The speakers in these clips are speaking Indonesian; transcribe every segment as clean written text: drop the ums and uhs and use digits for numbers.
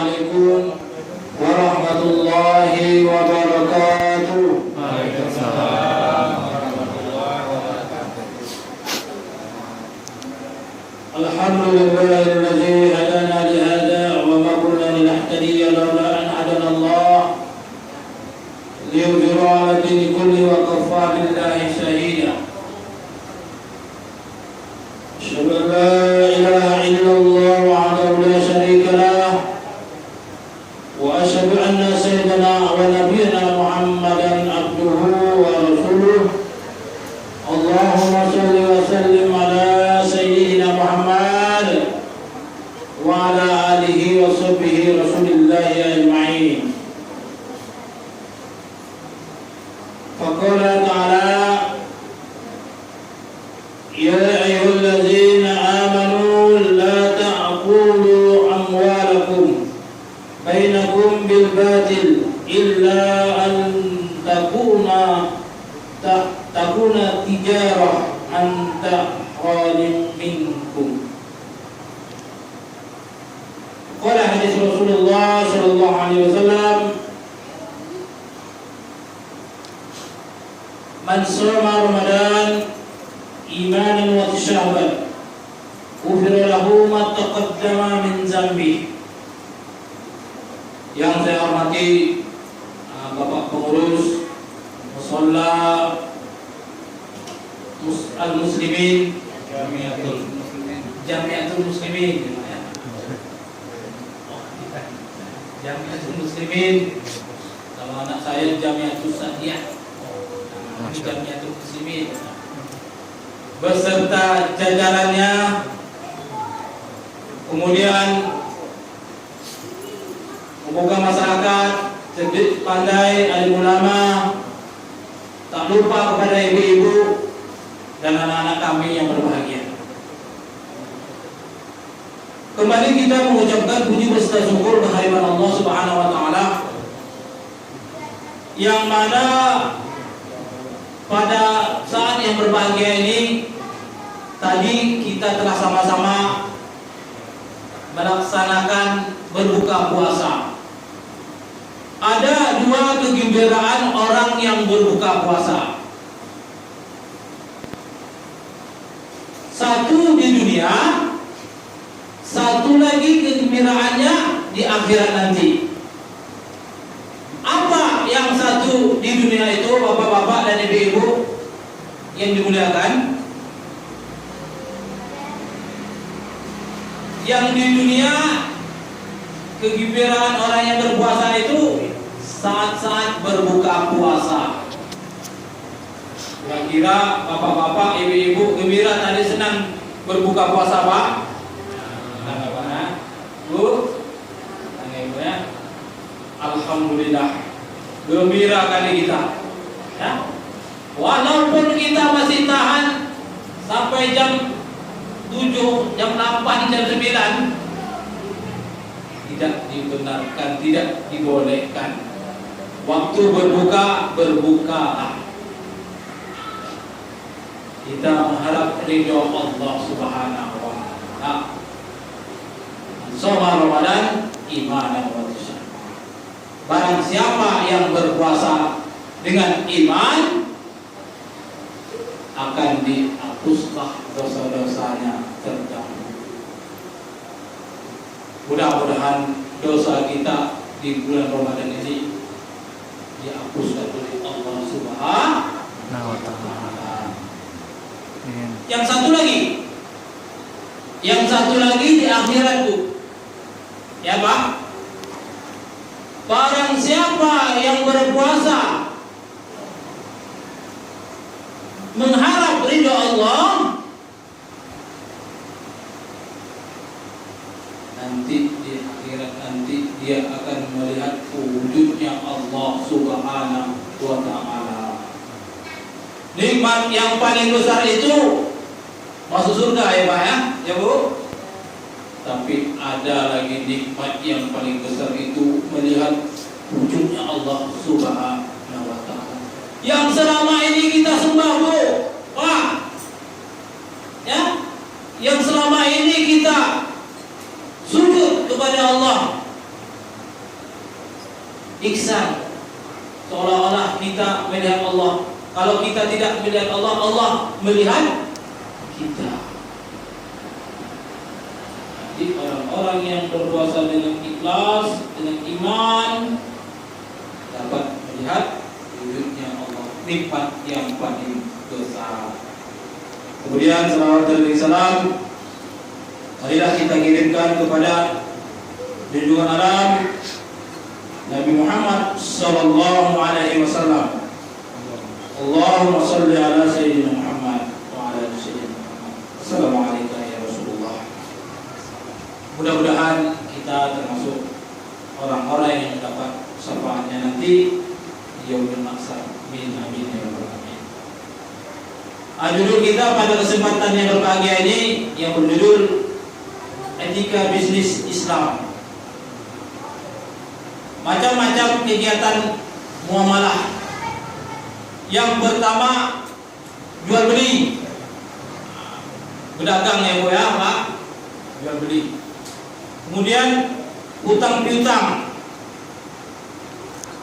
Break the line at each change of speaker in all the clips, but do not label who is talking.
Assalamualaikum warahmatullahi wabarakatuh.
Waalaikumsalam warahmatullahi wabarakatuh.
Alhamdulillahilladzi hadana li hadza wa ma kunna linahtadiya laula an hadana Allah liyudhhira 'ala dini kulli wa kafa billahi shahida. Asyhadu an la ilaha illallah wahdahu la syarika lah wa asyhadu anna sayyidana wa nabiyyana Muhammadan abduhu wa rasuluh. Allahumma shalli wa sallim ala sayyidina Muhammad wa ala alihi wa sahbihi rasulillahi ajma'in. Faqala ta'ala ya ayyuhallazina amanu la ta'kulu amwalakum bainakum bil batil illa an takuna tijarah an tahradim minkum. Qala hadis Rasulullah sallallahu alaihi wasallam, man shoma Ramadan imanan wa ihtisaban ghufira lahu ma taqaddama min zambi. Yang saya hormati Bapak pengurus musalla al-muslimin Jamiatul Muslimin Jamiatul Muslimin, kalau anak saya Jamiatul Sadiyah, Jamiatul Muslimin beserta jajarannya, kemudian semoga masyarakat cerdik pandai, alim ulama, tak lupa kepada ibu-ibu dan anak-anak kami yang berbahagia. Kembali kita mengucapkan puji beserta syukur kehadiran Allah Subhanahu wa taala, yang mana pada saat yang berbahagia ini tadi kita telah sama-sama melaksanakan berbuka puasa. Ada dua kegembiraan orang yang berbuka puasa. Satu di dunia, satu lagi kegembiraannya di akhirat nanti. Apa yang satu di dunia itu, bapak-bapak dan ibu-ibu yang dimuliakan? Yang di dunia, kegembiraan orang yang berpuasa itu saat-saat berbuka puasa. Kira-kira bapak-bapak, ibu-ibu gembira tadi senang berbuka puasa, Pak? Tanggapannya, Bu? Tangga ibu ya. Alhamdulillah, gembira kali kita. Ya? Walaupun kita masih tahan sampai jam 7, jam 8, jam 9, tidak dibenarkan, tidak dibolehkan. Waktu berbuka, berbukalah. Kita mengharap ridho Allah Subhanahu wa taala. Shoma Ramadan imanan wa ihtisaban. Barang siapa yang berpuasa dengan iman, akan dihapuslah dosa-dosanya terdahulu. Mudah-mudahan dosa kita di bulan Ramadan ini dihapuskan oleh Allah Subhanahu wa taala. Yang satu lagi di akhirat, Bu. Ya, Pak. Barang siapa yang berpuasa mengharap ridho Allah, nanti di akhirat nanti dia akan melihat wujudnya Allah Subhanahu wa taala. Nikmat yang paling besar itu masuk surga, ya Pak ya, ya Bu. Tapi ada lagi nikmat yang paling besar itu melihat wujudnya Allah Subhanahu wa taala. Yang selama ini kita sembah, Bu, Pak. Ya? Yang selama ini kita sujud kepada Allah, ihsan, seolah-olah kita melihat Allah. Kalau kita tidak melihat Allah, Allah melihat kita. Jadi orang-orang yang berpuasa dengan ikhlas, dengan iman, dapat melihat wujudnya Allah, nikmat yang paling besar. Kemudian salawat dan salam marilah kita kirimkan kepada junjungan alam Nabi Muhammad sallallahu alaihi wasallam. Allahumma shalli ala sayyidina Muhammad wa ala ali sayyidina Muhammad. Assalamualaikum ya Rasulullah. Mudah-mudahan kita termasuk orang-orang yang mendapat syafaatnya nanti di yaumil mahsyar. Amin amin ya rabbal alamin. Judul kita pada kesempatan yang berbahagia ini yang berjudul Etika Bisnis Islam. Macam-macam kegiatan muamalah. Yang pertama, jual beli, berdagang ya Bu ya Pak, jual beli. Kemudian hutang piutang,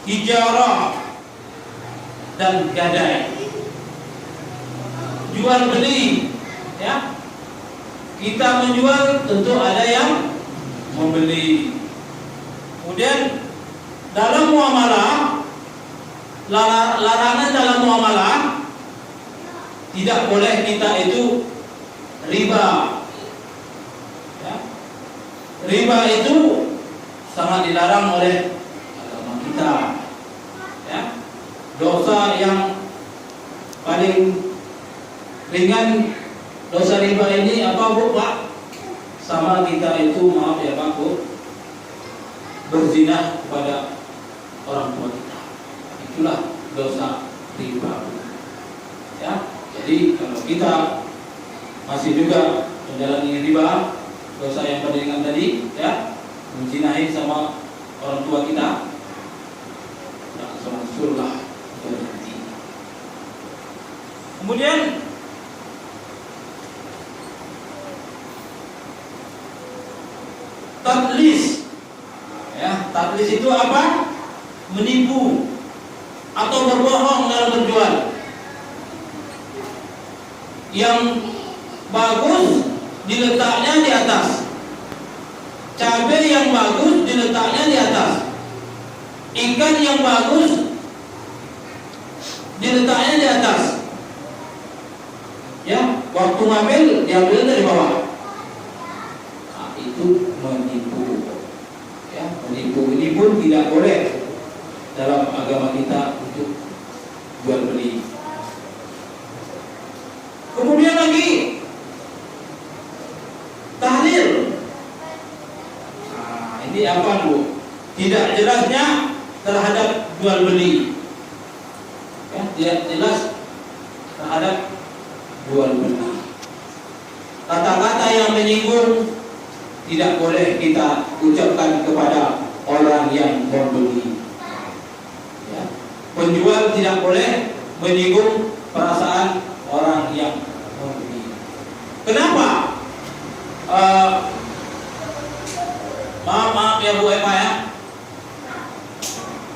hijarah dan gadai. Jual beli, ya. Kita menjual tentu ada yang membeli. Kemudian dalam muamalah, larangan dalam muamalah tidak boleh kita itu riba. Ya. Riba itu sangat dilarang oleh agama kita. Ya. Dosa yang paling ringan dosa riba ini apa Bu Pak? Sama kita itu maaf ya Pak Bu, berzina kepada orang tua kita. Itulah dosa riba. Ya, jadi kalau kita masih juga menjalani riba, dosa yang paling ringan tadi, ya, menzinahi sama orang tua kita, langsung berhenti. Kemudian tadlis, ya, tadlis itu apa? Menipu atau berbohong dalam berjual. Yang bagus diletaknya di atas, cabai yang bagus diletaknya di atas, ikan yang bagus diletaknya di atas. Ya, waktu ngambil diambil dari bawah. Nah, itu menipu. Ya, menipu ini pun tidak boleh dalam agama kita untuk jual beli. Kemudian lagi tahlil. Nah, ini apa Bu? Tidak jelasnya terhadap jual beli. Ya, tidak jelas terhadap jual beli. Kata-kata yang menyinggung tidak boleh kita ucapkan kepada orang yang membeli. Penjual tidak boleh menyinggung perasaan orang yang membeli. Kenapa? Maaf ya Bu Eva ya.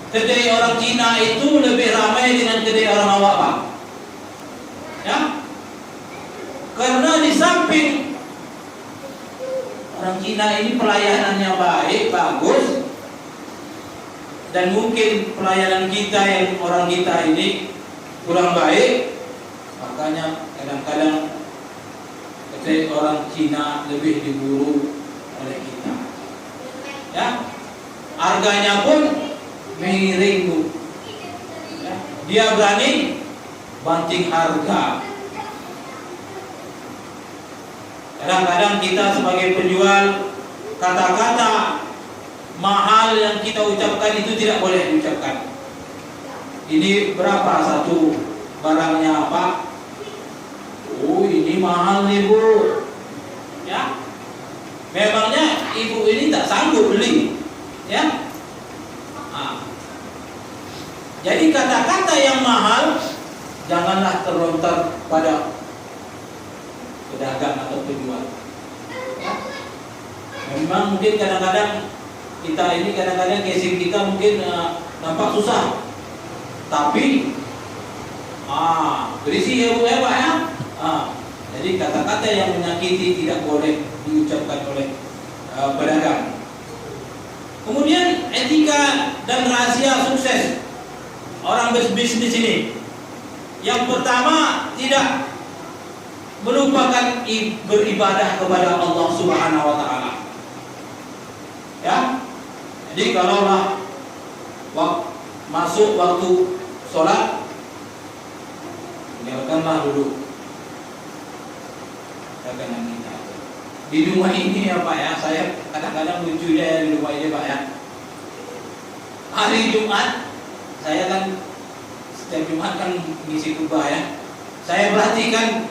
Kedai orang Cina itu lebih ramai dengan kedai orang awak Pak. Ya. Karena di samping orang Cina ini pelayanannya baik, bagus, dan mungkin pelayanan kita yang orang kita ini kurang baik, makanya kadang-kadang kedai orang Cina lebih diburu oleh kita. Ya, harganya pun miring Bu. Ya, dia berani banting harga. Kadang-kadang kita sebagai penjual, kata-kata mahal yang kita ucapkan itu tidak boleh diucapkan. Ini berapa satu barangnya Pak? Oh, ini mahal nih Bu. Ya, memangnya ibu ini tak sanggup beli. Ya. Nah. Jadi kata-kata yang mahal janganlah terlontar pada pedagang atau penjual. Ya. Memang mungkin kadang-kadang kita ini casing kita mungkin nampak susah, tapi berisi ya Bu ya Pak ya. Jadi kata-kata yang menyakiti tidak boleh diucapkan oleh pedagang. Kemudian etika dan rahasia sukses orang berbisnis ini. Yang pertama, tidak melupakan beribadah kepada Allah Subhanahu wa taala. Ya. Jadi kalaulah masuk waktu sholat, tinggalkanlah dulu dagangan kita. Di rumah ini ya Pak ya, saya kadang-kadang lucu ya di rumah ini Pak ya. Hari Jumat, saya kan setiap Jumat kan ngisi khutbah ya. Saya perhatikan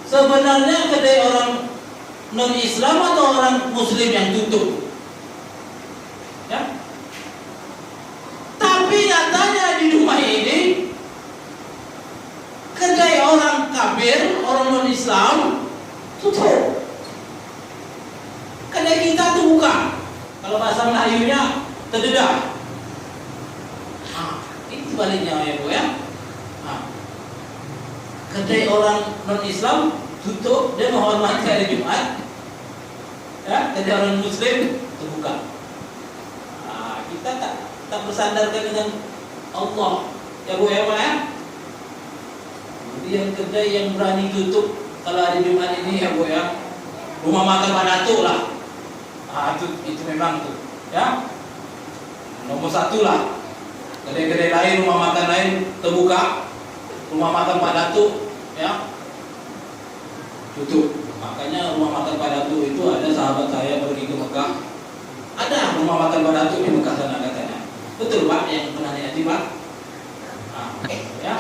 sebenarnya kedai orang non-Islam atau orang Muslim yang tutup, ya. Tapi nyatanya di rumah ini kedai orang kafir, orang non-Islam tutup. Kedai kita tuh buka. Kalau bahasa Melayunya terdedah. Ini sebaliknya ya Bu ya. Kedai orang non-Islam tutup, dia menghormati hari Jumat. Ya, kedai orang Muslim terbuka. Kita tak bersandarkan dengan Allah. Ya Bu ya Pak ya. Kemudian kedai yang berani tutup kalau hari Jumat ini ya Bu ya, rumah makan Pak Datuk lah. Itu memang tuh ya nomor satu lah. Kedai-kedai lain, rumah makan lain terbuka, rumah makan Pak Datuk ya tutup. Makanya rumah makan Pak Datuk itu ada sahabat saya pergi ke Mekah, ada rumah makan Pak Datuk di Mekah sana katanya. Betul Pak yang pernah lihat Pak? Ya.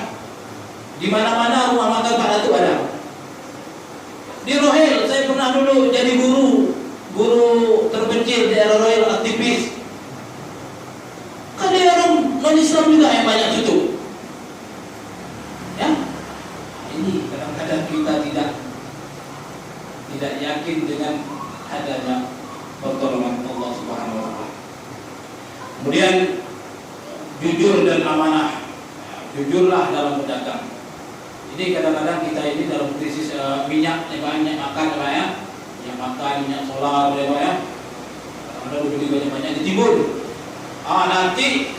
Di mana-mana rumah makan Pak Datuk ada. Di Rohel saya pernah dulu jadi guru terpencil di daerah Rohel, aktivis. Kan dia orang non-Islam juga yang banyak tutup. Ya. Ini kadang-kadang kita tidak yakin dengan adanya pertolongan Allah Subhanahu wa taala. Kemudian jujur dan amanah. Jujurlah dalam berdagang. Ini kadang-kadang kita ini dalam krisis minyak makan ya. Minyak makan, minyak solar ya. Ada beli banyak-banyak ditimbun. Nanti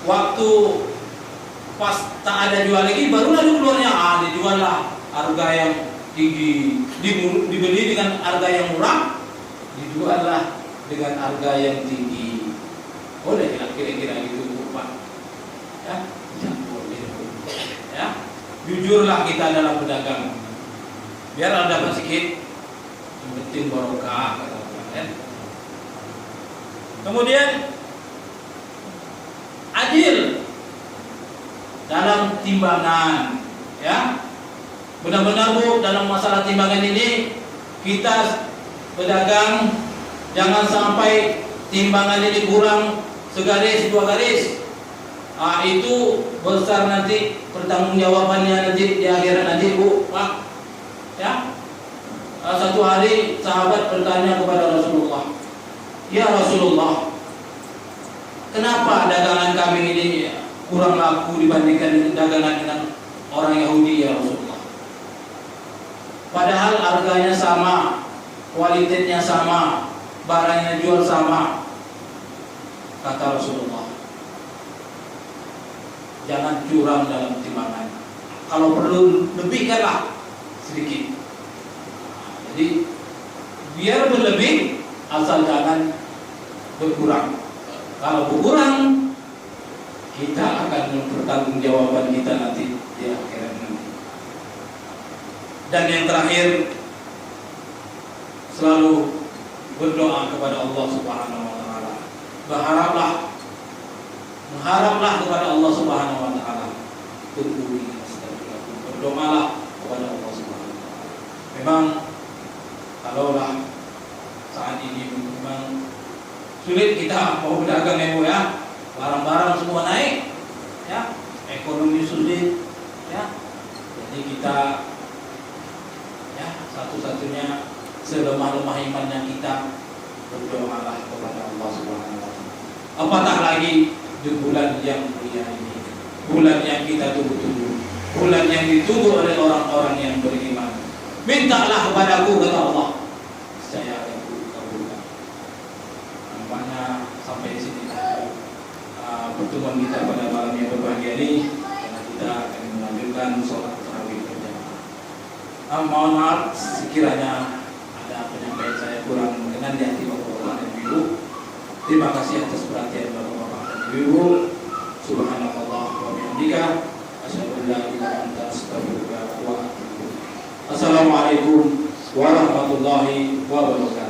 waktu pas tak ada jual lagi barulah keluarnya dijuallah harga yang tinggi, dibeli dengan harga yang murah, dijuallah dengan harga yang tinggi. Boleh kira-kira gitu Pak ya? Boleh ya. Jujurlah kita dalam berdagang, biar ada dapat sedikit, yang penting barokah ya. Kemudian adil dalam timbangan ya. Benar-benar Bu, dalam masalah timbangan ini kita berdagang jangan sampai timbangan ini kurang segaris dua garis. Itu besar nanti pertanggungjawabannya nanti di akhirat nanti Bu Pak ya. Satu hari sahabat bertanya kepada Rasulullah, ya Rasulullah, kenapa dagangan kami ini kurang laku dibandingkan dagangan dengan orang Yahudi ya Rasulullah? Padahal harganya sama, kualitasnya sama, barangnya jual sama. Kata Rasulullah, jangan curang dalam timbangan. Kalau perlu lebihkanlah sedikit. Jadi biar berlebih asal jangan berkurang. Kalau berkurang, kita akan mempertanggungjawabkan kita nanti di akhirat nanti. Dan yang terakhir, selalu berdoa kepada Allah Subhanahu wa taala. Mengharaplah kepada Allah Subhanahu wa taala. Berdoalah kepada Allah Subhanahu wa taala. Memang kalaulah saat ini memang sulit kita mau berdagang ya, barang-barang semua naik ya, ekonomi sulit ya. Jadi kita ya satu-satunya selemah-lemah imannya kita berdoalah kepada Allah Subhanahu wa taala. Apatah lagi di bulan yang mulia ini, bulan yang kita tunggu-tunggu, bulan yang ditunggu oleh orang-orang yang beriman. Mintalah kepadaku, kata Allah, saya akan kabulkan. Nampaknya sampai di sini pertemuan kita pada malam yang berbahagia ini, karena kita akan melanjutkan sholat tarawih berjamaah. Mohon maaf sekiranya ada penyampaian saya kurang berkenan di hati bapak-bapak dan ibu. Terima kasih atas perhatian bapak-bapak dan ibu. Subhanallah wa bihamdika, asyhadu an la ilaha illa anta, astaghfiruka wa atubu ilaik. Assalamualaikum warahmatullahi wabarakatuh.